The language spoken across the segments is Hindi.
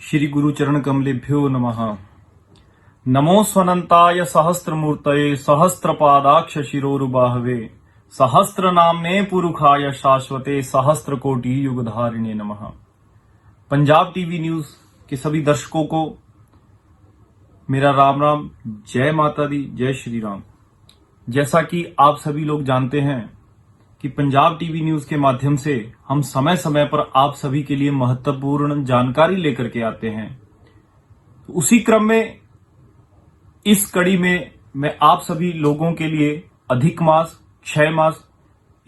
श्री गुरुचरण कमलेभ्यो नमः। नमो स्वनंताय सहस्त्रमूर्तये सहस्त्रपादाक्ष शिरोरुबाहवे सहस्त्रनाम्ने पुरुखाय शाश्वते सहस्त्रकोटि युगधारिणे नमः। पंजाब टीवी न्यूज के सभी दर्शकों को मेरा राम राम, जय माता दी, जय श्री राम। जैसा कि आप सभी लोग जानते हैं कि पंजाब टीवी न्यूज के माध्यम से हम समय समय पर आप सभी के लिए महत्वपूर्ण जानकारी लेकर के आते हैं। उसी क्रम में इस कड़ी में मैं आप सभी लोगों के लिए अधिक मास, क्षय मास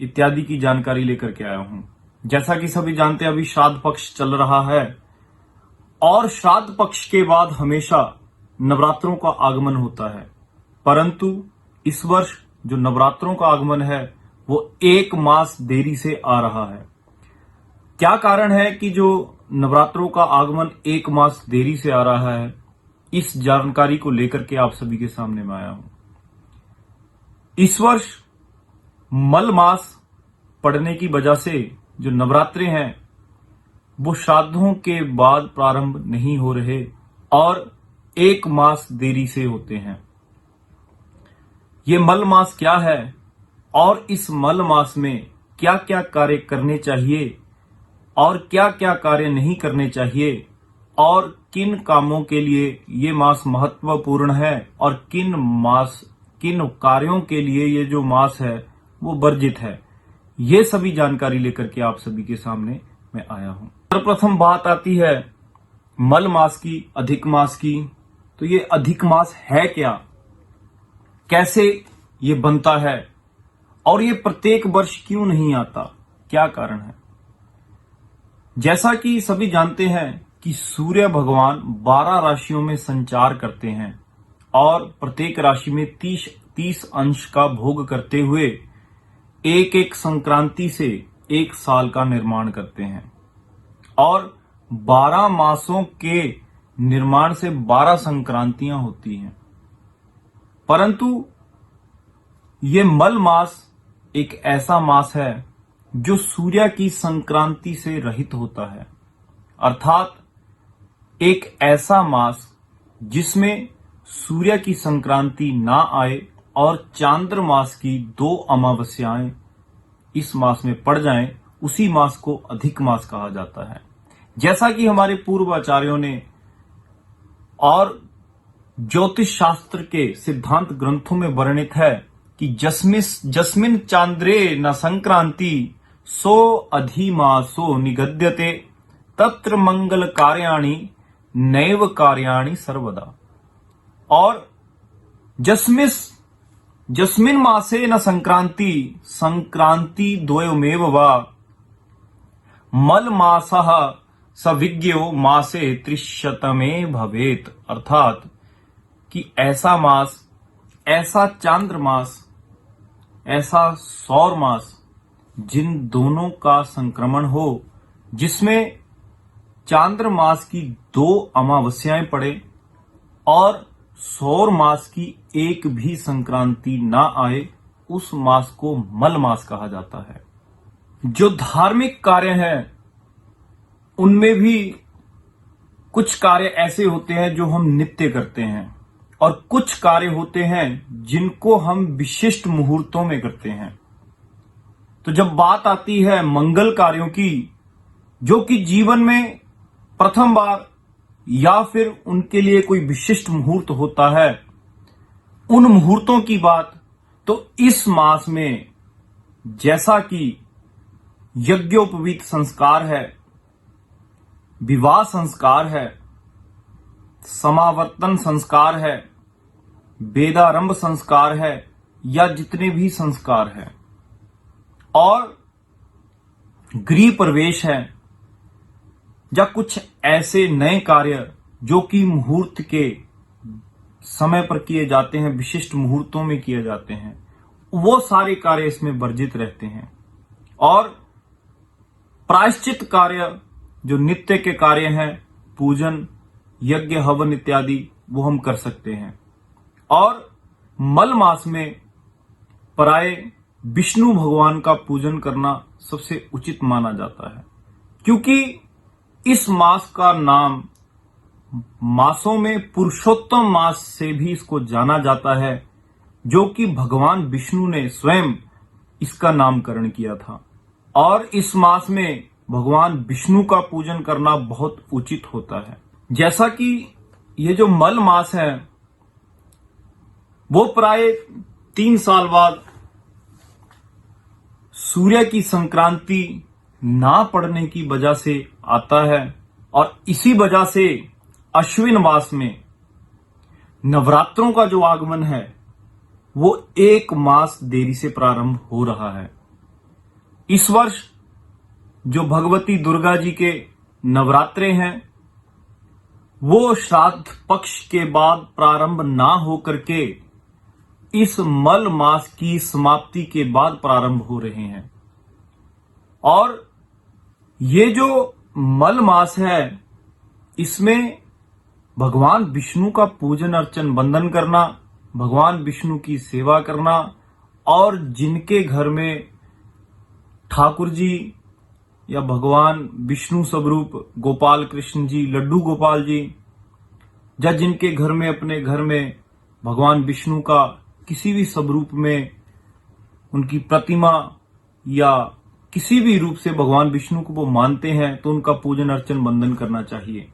इत्यादि की जानकारी लेकर के आया हूं। जैसा कि सभी जानते हैं, अभी श्राद्ध पक्ष चल रहा है और श्राद्ध पक्ष के बाद हमेशा नवरात्रों का आगमन होता है, परंतु इस वर्ष जो नवरात्रों का आगमन है वो 1 मास देरी से आ रहा है। क्या कारण है कि जो नवरात्रों का आगमन 1 मास देरी से आ रहा है, इस जानकारी को लेकर के आप सभी के सामने में आया हूं। इस वर्ष मल मास पड़ने की वजह से जो नवरात्रे हैं वो श्राद्धों के बाद प्रारंभ नहीं हो रहे और 1 मास देरी से होते हैं। ये मल मास क्या है और इस मल मास में क्या क्या कार्य करने चाहिए और क्या क्या कार्य नहीं करने चाहिए और किन कामों के लिए ये मास महत्वपूर्ण है और किन कार्यों के लिए ये जो मास है वो वर्जित है, ये सभी जानकारी लेकर के आप सभी के सामने मैं आया हूं। सर्वप्रथम बात आती है मल मास की, अधिक मास की। तो ये अधिक मास है क्या, कैसे ये बनता है और ये प्रत्येक वर्ष क्यों नहीं आता, क्या कारण है? जैसा कि सभी जानते हैं कि सूर्य भगवान 12 राशियों में संचार करते हैं और प्रत्येक राशि में 30 अंश का भोग करते हुए एक एक संक्रांति से 1 साल का निर्माण करते हैं और 12 मासों के निर्माण से 12 संक्रांतियां होती हैं। परंतु ये मल मास एक ऐसा मास है जो सूर्य की संक्रांति से रहित होता है, अर्थात एक ऐसा मास जिसमें सूर्य की संक्रांति ना आए और चांद्र मास की 2 अमावस्याएं इस मास में पड़ जाएं, उसी मास को अधिक मास कहा जाता है। जैसा कि हमारे पूर्व आचार्यों ने और ज्योतिष शास्त्र के सिद्धांत ग्रंथों में वर्णित है कि जस्मिन चांद्रे न संक्रांति सो अधिमासो निगद्यते तत्र मंगल कार्याणि नैव कार्याणि सर्वदा। और जस्मिन मासे न संक्रांति द्वयमेव वा मल मासः सविज्ञो मासे त्रिशतमे भवेत। अर्थात कि ऐसा मास, ऐसा चांद्र मास, ऐसा सौर मास जिन दोनों का संक्रमण हो, जिसमें चांद्र मास की 2 अमावस्याएं पड़े और सौर मास की एक भी संक्रांति ना आए, उस मास को मल मास कहा जाता है। जो धार्मिक कार्य हैं उनमें भी कुछ कार्य ऐसे होते हैं जो हम नित्य करते हैं और कुछ कार्य होते हैं जिनको हम विशिष्ट मुहूर्तों में करते हैं। तो जब बात आती है मंगल कार्यों की, जो कि जीवन में प्रथम बार या फिर उनके लिए कोई विशिष्ट मुहूर्त होता है, उन मुहूर्तों की बात तो इस मास में जैसा कि यज्ञोपवीत संस्कार है, विवाह संस्कार है, समावर्तन संस्कार है, वेदारंभ संस्कार है या जितने भी संस्कार हैं और गृह प्रवेश है या कुछ ऐसे नए कार्य जो कि मुहूर्त के समय पर किए जाते हैं, विशिष्ट मुहूर्तों में किए जाते हैं, वो सारे कार्य इसमें वर्जित रहते हैं। और प्रायश्चित कार्य जो नित्य के कार्य हैं, पूजन, यज्ञ, हवन इत्यादि, वो हम कर सकते हैं। और मल मास में प्राय विष्णु भगवान का पूजन करना सबसे उचित माना जाता है, क्योंकि इस मास का नाम मासों में पुरुषोत्तम मास से भी इसको जाना जाता है, जो कि भगवान विष्णु ने स्वयं इसका नामकरण किया था। और इस मास में भगवान विष्णु का पूजन करना बहुत उचित होता है। जैसा कि ये जो मल मास है वो प्राय 3 साल बाद सूर्य की संक्रांति ना पड़ने की वजह से आता है, और इसी वजह से अश्विन मास में नवरात्रों का जो आगमन है वो 1 मास देरी से प्रारंभ हो रहा है। इस वर्ष जो भगवती दुर्गा जी के नवरात्रे हैं वो श्राद्ध पक्ष के बाद प्रारंभ ना होकर के इस मल मास की समाप्ति के बाद प्रारंभ हो रहे हैं। और ये जो मल मास है इसमें भगवान विष्णु का पूजन अर्चन वंदन करना, भगवान विष्णु की सेवा करना, और जिनके घर में ठाकुर जी या भगवान विष्णु स्वरूप गोपाल कृष्ण जी, लड्डू गोपाल जी, या जिनके घर में अपने घर में भगवान विष्णु का किसी भी स्वरूप में उनकी प्रतिमा या किसी भी रूप से भगवान विष्णु को वो मानते हैं तो उनका पूजन अर्चन वंदन करना चाहिए।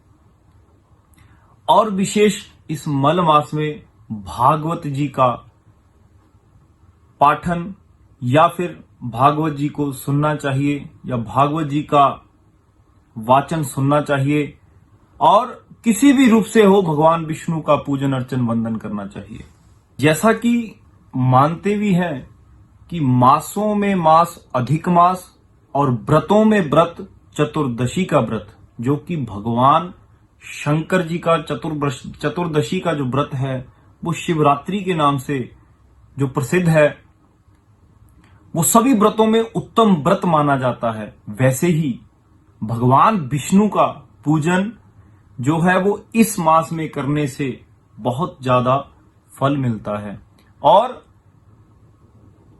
और विशेष इस मल मास में भागवत जी का पाठन या फिर भागवत जी को सुनना चाहिए या भागवत जी का वाचन सुनना चाहिए, और किसी भी रूप से हो भगवान विष्णु का पूजन अर्चन वंदन करना चाहिए। जैसा कि मानते भी हैं कि मासों में मास अधिक मास और व्रतों में व्रत चतुर्दशी का व्रत, जो कि भगवान शंकर जी का चतुर्दशी का जो व्रत है वो शिवरात्रि के नाम से जो प्रसिद्ध है, वो सभी व्रतों में उत्तम व्रत माना जाता है। वैसे ही भगवान विष्णु का पूजन जो है वो इस मास में करने से बहुत ज्यादा फल मिलता है। और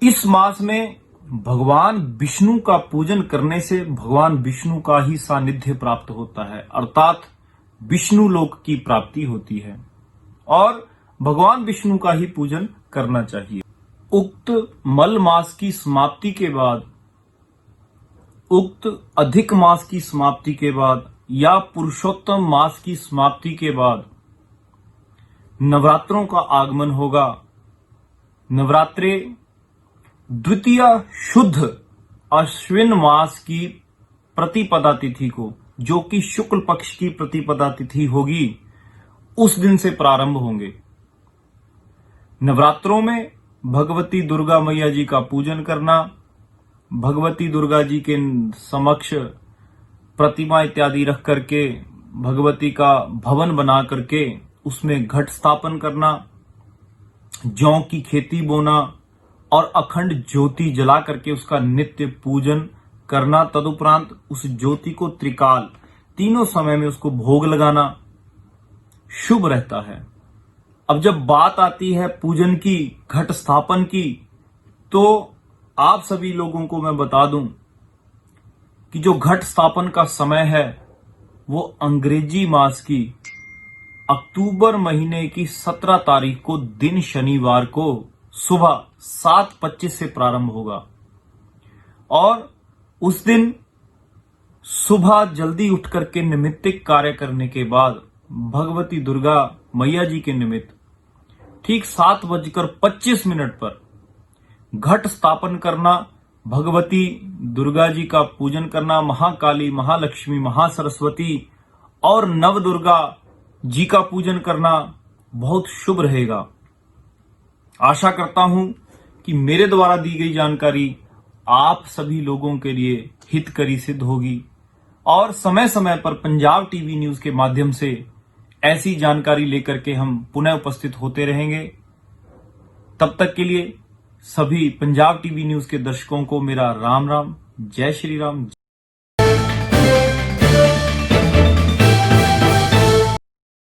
इस मास में भगवान विष्णु का पूजन करने से भगवान विष्णु का ही सानिध्य प्राप्त होता है, अर्थात विष्णु लोक की प्राप्ति होती है, और भगवान विष्णु का ही पूजन करना चाहिए। उक्त मल मास की समाप्ति के बाद, उक्त अधिक मास की समाप्ति के बाद या पुरुषोत्तम मास की समाप्ति के बाद नवरात्रों का आगमन होगा। नवरात्रे द्वितीय शुद्ध अश्विन मास की प्रतिपदा तिथि को, जो कि शुक्ल पक्ष की प्रतिपदा तिथि होगी, उस दिन से प्रारंभ होंगे। नवरात्रों में भगवती दुर्गा मैया जी का पूजन करना, भगवती दुर्गा जी के समक्ष प्रतिमा इत्यादि रख करके भगवती का भवन बना करके उसमें घट स्थापन करना, जौ की खेती बोना और अखंड ज्योति जला करके उसका नित्य पूजन करना, तदुपरांत उस ज्योति को त्रिकाल तीनों समय में उसको भोग लगाना शुभ रहता है। अब जब बात आती है पूजन की, घट स्थापन की, तो आप सभी लोगों को मैं बता दूं कि जो घट स्थापन का समय है वो अंग्रेजी मास की अक्टूबर महीने की 17 तारीख को दिन शनिवार को सुबह 7:25 से प्रारंभ होगा, और उस दिन सुबह जल्दी उठ करके निमित्तिक कार्य करने के बाद भगवती दुर्गा मैया जी के निमित्त ठीक 7:25 पर घट स्थापन करना, भगवती दुर्गा जी का पूजन करना, महाकाली, महालक्ष्मी, महासरस्वती और नव दुर्गा जी का पूजन करना बहुत शुभ रहेगा। आशा करता हूं कि मेरे द्वारा दी गई जानकारी आप सभी लोगों के लिए हितकरी सिद्ध होगी, और समय समय पर पंजाब टीवी न्यूज के माध्यम से ऐसी जानकारी लेकर के हम पुनः उपस्थित होते रहेंगे। तब तक के लिए सभी पंजाब टीवी न्यूज के दर्शकों को मेरा राम राम, जय श्री राम।